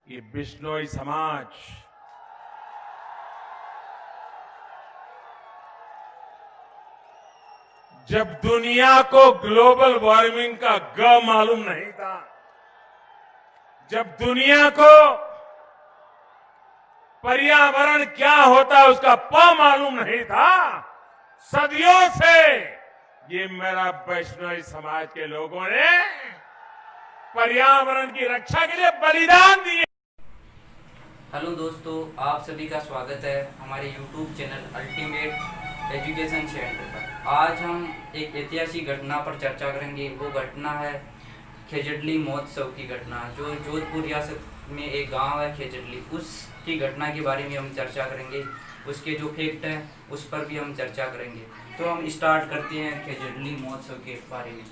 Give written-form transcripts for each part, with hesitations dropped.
ये बिश्नोई समाज जब दुनिया को ग्लोबल वार्मिंग का ग मालूम नहीं था, जब दुनिया को पर्यावरण क्या होता है उसका प मालूम नहीं था, सदियों से ये मेरा वैष्णव समाज के लोगों ने पर्यावरण की रक्षा के लिए बलिदान दिए। हेलो दोस्तों, आप सभी का स्वागत है हमारे YouTube channel ultimate education centre पर। आज हम एक ऐतिहासिक घटना पर चर्चा करेंगे। वो घटना है खेजड़ली महोत्सव की घटना, जो जोधपुर रियासत में एक गांव है खेजड़ली, उसकी घटना के बारे में हम चर्चा करेंगे। उसके जो फैक्ट हैं उस पर भी हम चर्चा करेंगे। तो हम स्टार्ट करते हैं खेजड़ली महोत्सव के बारे में।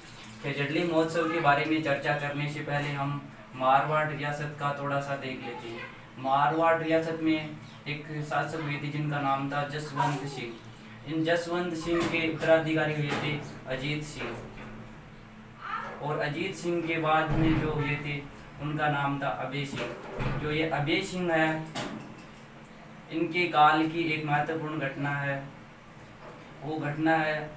खेजड़ली महोत्सव के बारे में चर्चा करने से पहले हम मारवाड़ रियासत का थोड़ा सा देख लेते हैं। मारवाड़ रियासत में एक शासक हुए थे जिनका नाम था जसवंत सिंह। इन जसवंत सिंह के उत्तराधिकारी हुए थे अजीत सिंह, और अजीत सिंह के बाद में जो हुए थे उनका नाम था अभय सिंह। जो ये अभय सिंह है, इनके काल की एक महत्वपूर्ण घटना है, वो घटना है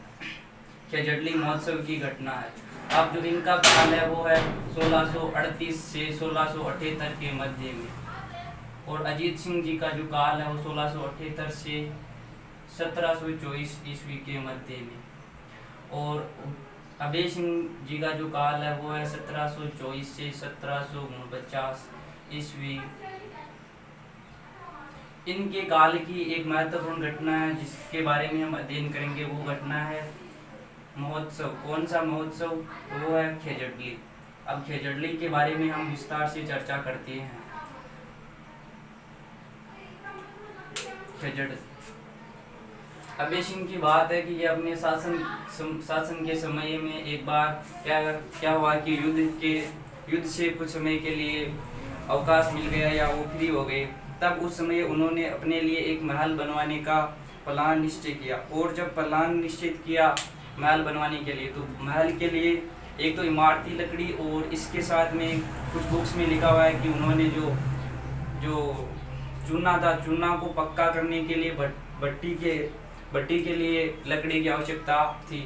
खेजड़ली महोत्सव की घटना है। अब जो इनका काल है वो है 1638 से 1678 के मध्य में, और अजीत सिंह जी का जो काल है वो 1678 से 1724 ईस्वी के मध्य में, और अभय सिंह जी का जो काल है वो है 1724 से 1749 ईस्वी। इनके काल की एक महत्वपूर्ण घटना है जिसके बारे में हम अध्ययन करेंगे। वो घटना है महोत्सव। कौन सा महोत्सव? वो है खेजड़ली। अब खेजड़ली के बारे में हम विस्तार से चर्चा करते हैं। खेजड़ अभय सिंह की बात है कि ये अपने शासन के समय में एक बार क्या हुआ कि युद्ध से कुछ समय के लिए अवकाश मिल गया या वो फ्री हो गए। तब उस समय उन्होंने अपने लिए एक महल बनवाने का प्लान निश्चय किया, और जब प्लान निश्चित किया महल बनवाने के लिए, तो महल के लिए एक तो इमारती लकड़ी और इसके साथ में कुछ बुक्स में लिखा हुआ है कि उन्होंने जो चूना था, चूना को पक्का करने के लिए भट्टी के लिए लकड़ी की आवश्यकता थी।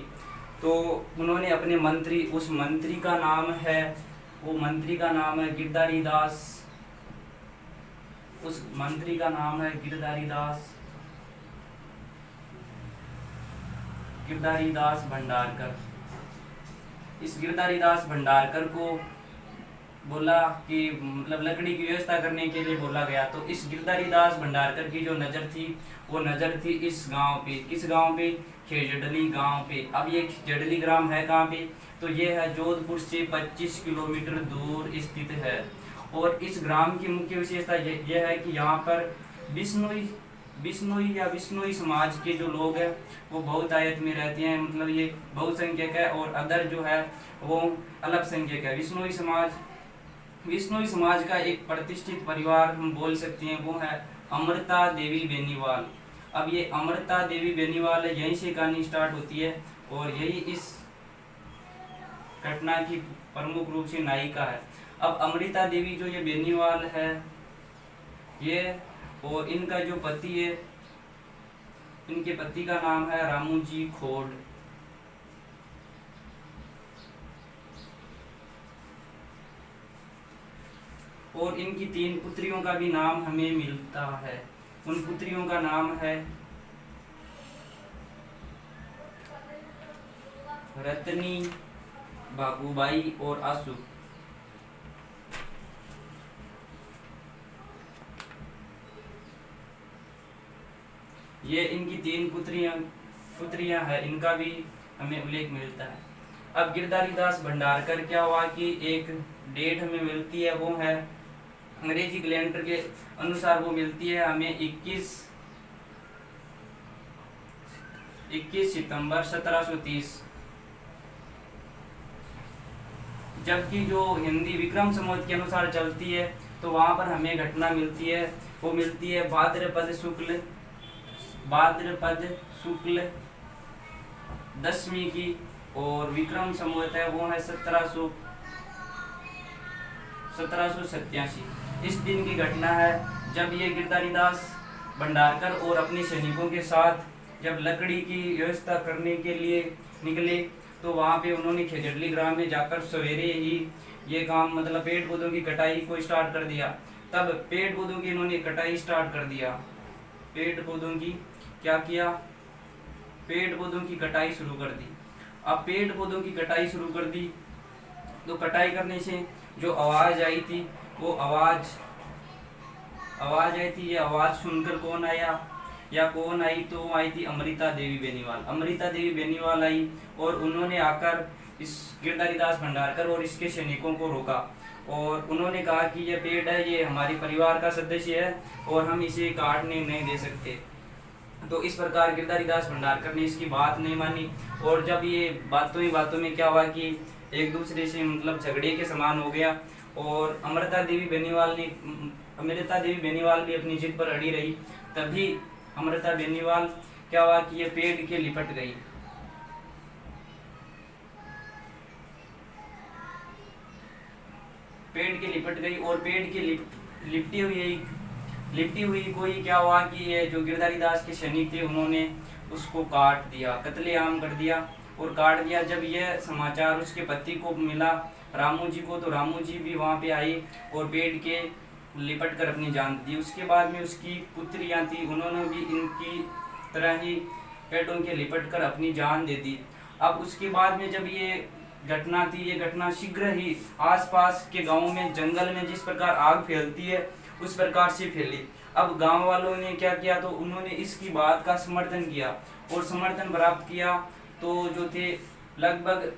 तो उन्होंने अपने मंत्री, उस मंत्री का नाम है गिरधारी दास। उस मंत्री का नाम है गिरधारी दास भंडारकर। इस गिरधारी दास भंडारकर को बोला कि मतलब लकड़ी की व्यवस्था करने के लिए बोला गया। तो इस गिरधारी दास भंडारकर की जो नज़र थी वो नज़र थी इस गांव पे। किस गांव पे? खेजड़ली गांव पे। अब ये खेजड़ली ग्राम है कहाँ पे? तो ये है जोधपुर से 25 किलोमीटर दूर स्थित है। और इस ग्राम की मुख्य विशेषता ये है कि यहाँ पर बिश्नोई समाज के जो लोग हैं वो बहुतायत में रहते हैं। मतलब ये बहुसंख्यक है, और अदर जो है वो अल्पसंख्यक है। बिश्नोई समाज का एक प्रतिष्ठित परिवार हम बोल सकते हैं, वो है अमृता देवी बेनीवाल। अब ये अमृता देवी बेनीवाल है, यहीं से कहानी स्टार्ट होती है, और यही इस घटना की प्रमुख रूप से नायिका है। अब अमृता देवी जो ये बेनीवाल है, ये और इनका जो पति है, इनके पति का नाम है रामूजी खोड़। और इनकी 3 पुत्रियों का भी नाम हमें मिलता है। उन पुत्रियों का नाम है रत्नी, बाबूबाई और आसू। ये इनकी 3 पुत्रियां हैं, इनका भी हमें उल्लेख मिलता है। अब गिरधारी दास भंडारकर क्या हुआ कि एक डेट हमें मिलती है, वो है अंग्रेजी कैलेंडर के अनुसार वो मिलती है हमें 21 सितंबर 1730। जबकि जो हिंदी विक्रम संवत के अनुसार चलती है तो वहां पर हमें घटना मिलती है, वो मिलती है भाद्रपद शुक्ल दशमी की, और विक्रम संवत है वो है 1787। इस दिन की घटना है जब ये गिरधारी दास भंडारकर और अपने सैनिकों के साथ जब लकड़ी की व्यवस्था करने के लिए निकले, तो वहाँ पे उन्होंने खेजड़ली ग्राम में जाकर सवेरे ही ये काम मतलब पेड़ पौधों की कटाई को स्टार्ट कर दिया। तब पेड़ पौधों की इन्होंने कटाई स्टार्ट कर दिया। पेड़ पौधों की क्या किया? पेड़ पौधों की कटाई शुरू कर दी। अब पेड़ पौधों की कटाई शुरू कर दी तो कटाई करने से जो आवाज आई थी वो आवाज आई थी। ये आवाज सुनकर कौन आया या कौन आई? तो आई थी अमृता देवी बेनीवाल। अमृता देवी बेनीवाल आई और उन्होंने आकर इस गिरधारी दास भंडारकर और इसके सैनिकों को रोका और उन्होंने कहा कि ये पेड़ है, ये हमारे परिवार का सदस्य है और हम इसे काटने नहीं दे सकते। तो इस प्रकार गिरधारी दास भंडारकर ने इसकी बात नहीं मानी और जब ये बातों ही बातों में क्या हुआ कि एक दूसरे से मतलब झगड़े के समान हो गया और अमृता देवी बेनीवाल भी अपनी जिद पर अड़ी रही। तभी अमृता बेनीवाल क्या हुआ कि ये पेड़ के लिपट गई। पेड़ के लिपट गई और पेड़ के लिपटी हुई कोई क्या हुआ कि ये जो गिरधारी दास के सैनिक थे उन्होंने उसको काट दिया, कत्लेआम कर दिया और काट दिया। जब यह समाचार उसके पति को मिला रामू जी को, तो रामू जी भी वहाँ पे आई और पेड़ के लिपट कर अपनी जान दी। उसके बाद में उसकी पुत्रियाँ थी, उन्होंने भी इनकी तरह ही पेड़ों के लिपट कर अपनी जान दे दी। अब उसके बाद में जब ये घटना थी, ये घटना शीघ्र ही आसपास के गाँव में, जंगल में जिस प्रकार आग फैलती है उस प्रकार से फैली। अब गांव वालों ने क्या किया? तो उन्होंने इसकी बात का समर्थन किया और समर्थन प्राप्त किया। तो जो थे लगभग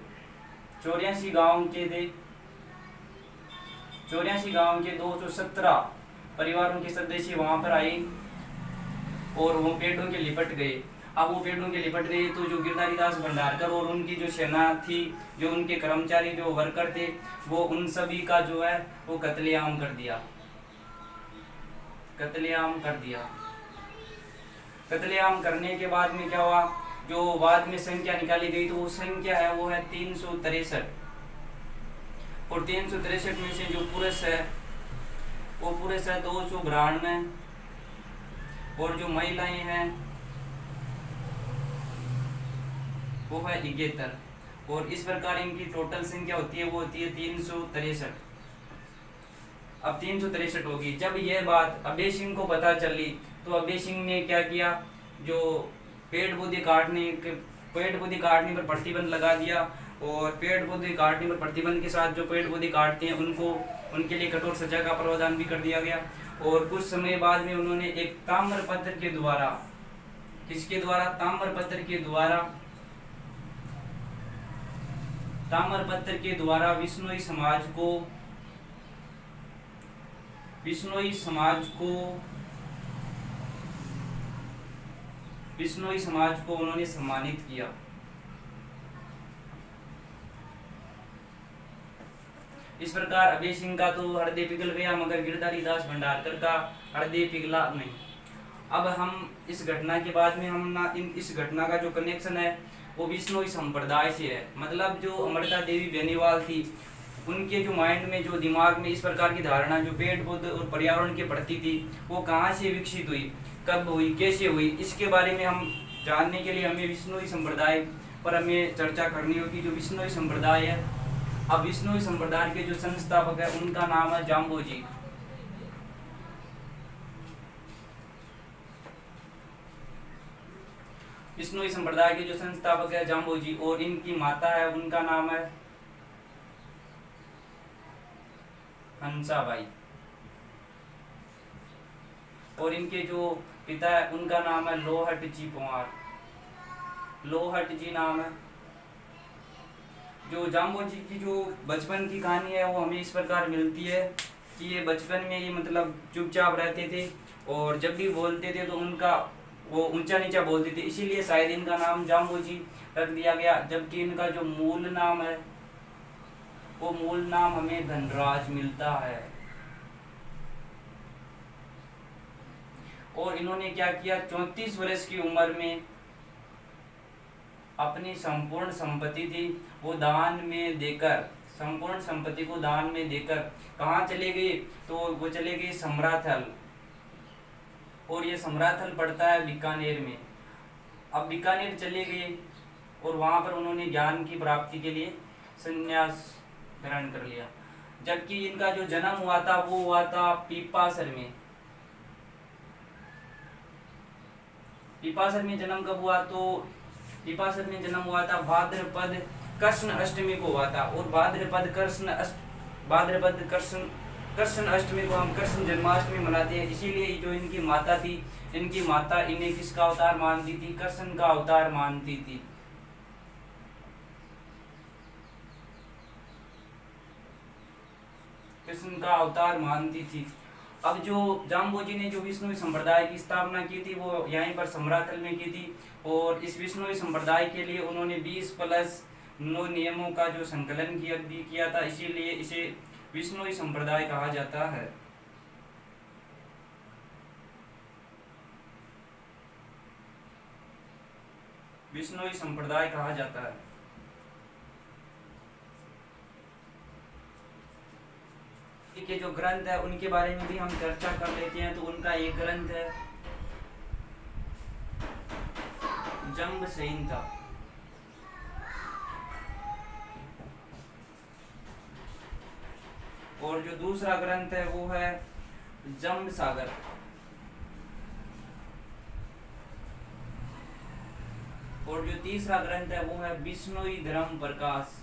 84 गांव के थे, 84 गांव के 217 परिवारों के सदस्य वहां पर आए और वो पेड़ों के लिपट गए। अब वो पेड़ों के लिपट गए तो जो गिरधारी दास भंडारकर और उनकी जो सेना थी, जो उनके कर्मचारी, जो वर्कर थे, वो उन सभी का जो है वो कत्लेआम कर दिया। कत्लेआम करने के बाद में क्या हुआ? जो बाद में संख्या निकाली गई तो वो संख्या है वो है 363 और 363 में से जो पुरुष है वो पुरुष है 292 और जो महिलाएं हैं वो है 71 और इस प्रकार इनकी टोटल संख्या होती है वो होती है 363। अब 363 होगी। जब यह बात अभय सिंह को पता चली तो अभय सिंह ने क्या किया? जो पेड़ पौधे काटने पर प्रतिबंध लगा दिया और पेड़ पौधे काटने पर प्रतिबंध के साथ जो पेड़ पौधे काटते हैं उनके लिए कठोर सजा का प्रावधान भी कर दिया गया। और कुछ समय बाद में उन्होंने एक ताम्रपत्र के द्वारा, किसके द्वारा? ताम्रपत्र के द्वारा बिश्नोई समाज को उन्होंने सम्मानित किया। इस प्रकार अभय सिंह का तो हृदय पिघल गया, मगर गिरधारी दास भंडारकर का हृदय पिघला नहीं। अब हम इस घटना के बाद में इस घटना का जो कनेक्शन है वो बिश्नोई संप्रदाय से है। मतलब जो अमृता देवी बेनीवाल थी, उनके जो माइंड में, जो दिमाग में इस प्रकार की धारणा जो पेड़ पौधे और पर्यावरण के प्रति थी, वो कहाँ से विकसित हुई, कब हुई, कैसे हुई, इसके बारे में हम जानने के लिए हमें बिश्नोई संप्रदाय पर हमें चर्चा करनी होगी। जो बिश्नोई संप्रदाय है, अब बिश्नोई संप्रदाय के जो संस्थापक है उनका नाम है जाम्बोजी। बिश्नोई संप्रदाय के जो संस्थापक है जाम्बोजी और इनकी माता है उनका नाम है हंसाबाई और इनके जो पिता है उनका नाम है लोहट जी पंवार। लोहट जी नाम है। जो जाम्बोजी की जो बचपन की कहानी है वो हमें इस प्रकार मिलती है कि ये बचपन में ये मतलब चुपचाप रहते थे और जब भी बोलते थे तो उनका वो ऊंचा नीचा बोलते थे, इसीलिए शायद इनका नाम जाम्बोजी रख दिया गया। जबकि इनका जो मूल नाम है वो मूल नाम हमें धनराज मिलता है। और इन्होंने क्या किया? 34 वर्ष की उम्र में अपनी संपूर्ण संपत्ति थी वो दान में देकर संपूर्ण संपत्ति को दान में देकर कहाँ चले गए, तो वो चले गए समराथल, और ये समराथल पड़ता है बीकानेर में। अब बीकानेर चले गए और वहाँ पर उन्होंने ज्ञान की प्राप्ति के लिए संन्यास ग्रहण कर लिया। जबकि इनका जो जन्म हुआ था वो हुआ था पीपासर में। पीपासर में जन्म कब हुआ, तो पीपासर में जन्म हुआ था भाद्रपद कृष्ण अष्टमी को हुआ था। और भाद्रपद कृष्ण अष्टमी को हम कृष्ण जन्माष्टमी मनाते हैं। इसीलिए जो इनकी माता थी, इनकी माता इन्हें किसका अवतार मानती थी, कृष्ण का अवतार मानती थी। कृष्ण का अवतार मानती थी। अब जो जाम्बोजी ने जो विष्णु संप्रदाय की स्थापना की थी वो यहीं पर समराथल में की थी। और इस विष्णु संप्रदाय के लिए उन्होंने 20+9 नियमों का जो संकलन किया था, इसीलिए इसे विष्णु संप्रदाय कहा जाता है। विष्णु संप्रदाय कहा जाता है। के जो ग्रंथ है उनके बारे में भी हम चर्चा कर लेते हैं। तो उनका एक ग्रंथ है जंब संहिता, और जो दूसरा ग्रंथ है वो है जंब सागर, और जो तीसरा ग्रंथ है वो है विष्णु धर्म प्रकाश।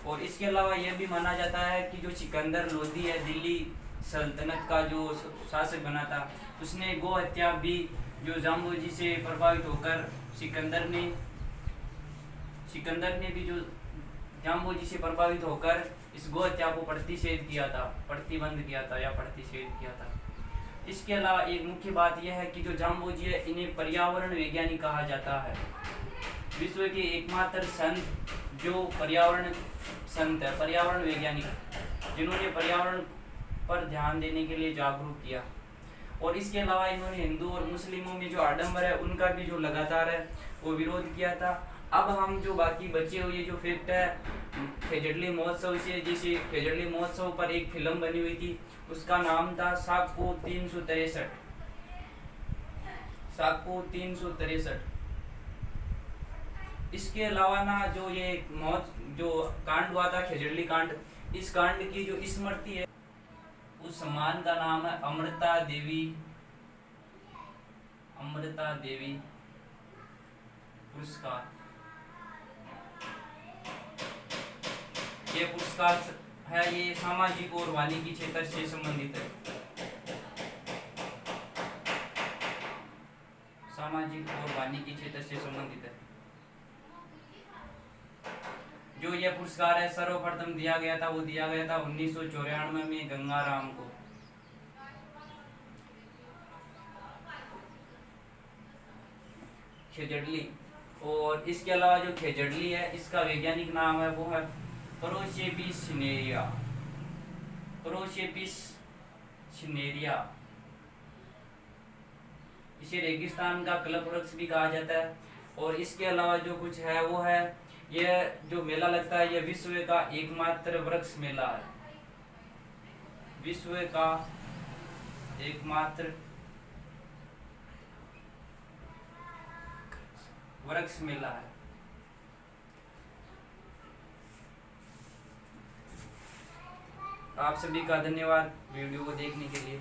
और इसके अलावा यह भी माना जाता है कि जो सिकंदर लोदी है, दिल्ली सल्तनत का जो शासक बना था, उसने गो हत्या भी जो जाम्बोजी से प्रभावित होकर सिकंदर ने भी जो जाम्बोजी से प्रभावित होकर इस गो हत्या को प्रतिबंध किया था। इसके अलावा एक मुख्य बात यह है कि जो जाम्बोजी है इन्हें पर्यावरण वैज्ञानिक कहा जाता है। विश्व के एकमात्र संत जो पर्यावरण संत है, पर्यावरण वैज्ञानिक, जिन्होंने पर्यावरण पर ध्यान देने के लिए जागरूक किया। और इसके अलावा इन्होंने हिंदू और मुस्लिमों में जो आडंबर है उनका भी जो लगातार है वो विरोध किया था। अब हम जो बाकी बचे हुए जो फैक्ट है खेजड़ली महोत्सव से, जैसे खेजड़ली महोत्सव पर एक फिल्म बनी हुई थी, उसका नाम था साको 363। इसके अलावा ना जो ये जो कांड हुआ था खेजड़ली कांड, इस कांड की जो स्मृति है उस सम्मान का नाम है अमृता देवी पुरस्कार। ये पुरस्कार है, ये सामाजिक और वानिकी क्षेत्र से संबंधित है। सामाजिक और वानिकी क्षेत्र से संबंधित है। जो यह पुरस्कार है सर्वप्रथम दिया गया था 1994 में गंगाराम को। खेजड़ली, और इसके अलावा जो खेजड़ली है इसका वैज्ञानिक नाम है वो है प्रोसेपिस सिनेरिया। इसे रेगिस्तान का कल्प वृक्ष भी कहा जाता है। और इसके अलावा जो कुछ है वो है, यह जो मेला लगता है यह विश्व का एकमात्र वृक्ष मेला है। विश्व का एकमात्र वृक्ष मेला है। आप सभी का धन्यवाद वीडियो को देखने के लिए।